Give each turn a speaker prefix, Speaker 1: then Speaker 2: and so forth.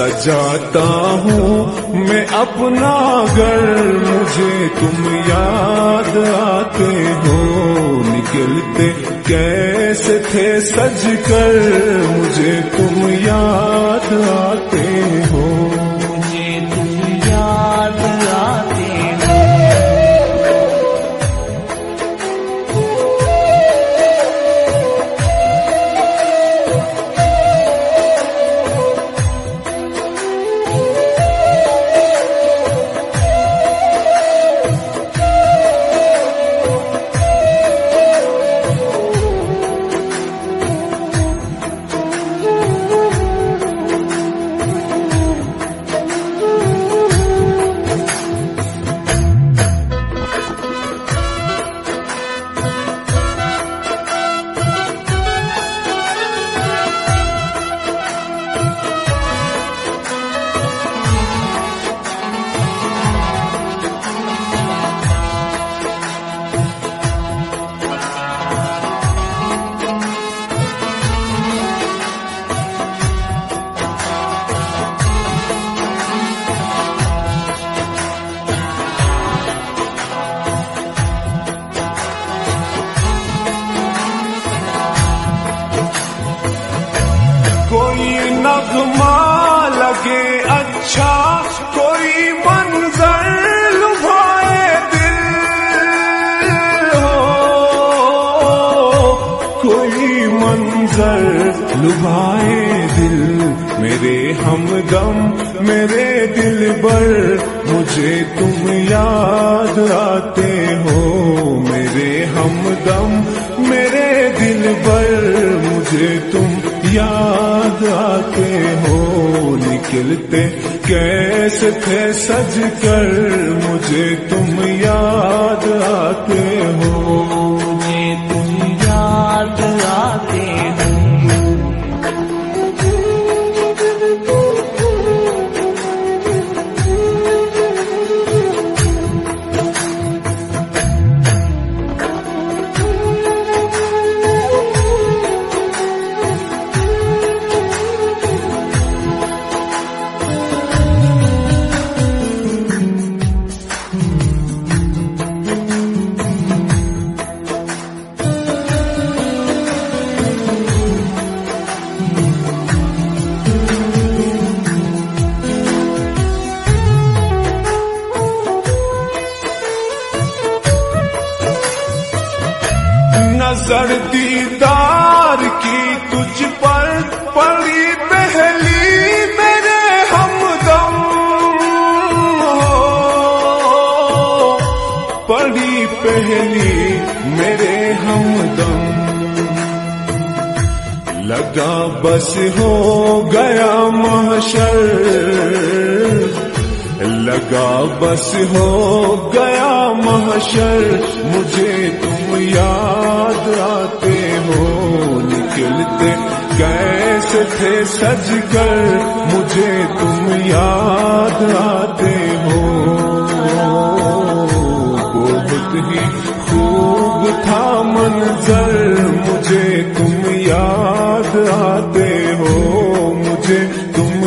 Speaker 1: सजाता हूँ मैं अपना घर, मुझे तुम याद आते हो। निकलते कैसे थे सज कर, मुझे तुम याद आते हो।
Speaker 2: मुझे तुम याद आते हो।
Speaker 1: नगमा लगे अच्छा, कोई मंजर लुभाए दिल हो, कोई मंजर लुभाए दिल। मेरे हमदम मेरे दिलबर, मुझे तुम याद आते हो। मेरे हमदम मेरे दिलबर, मुझे तुम याद आते हो। निकलते कैसे थे सज कर, मुझे तुम याद आते हो।
Speaker 2: मुझे तुम याद आते हो।
Speaker 1: नजर दीदार की तुझ पर पड़ी पहली मेरे हमदम हो, पड़ी पहली मेरे हमदम। लगा बस हो गया महशर, लगा बस हो गया महशर। मुझे तुम याद आते हो। निकलते कैसे थे सज कर, मुझे तुम याद आते हो। बहुत ही खूब था मंजर, मुझे तुम याद आते हो। मुझे तुम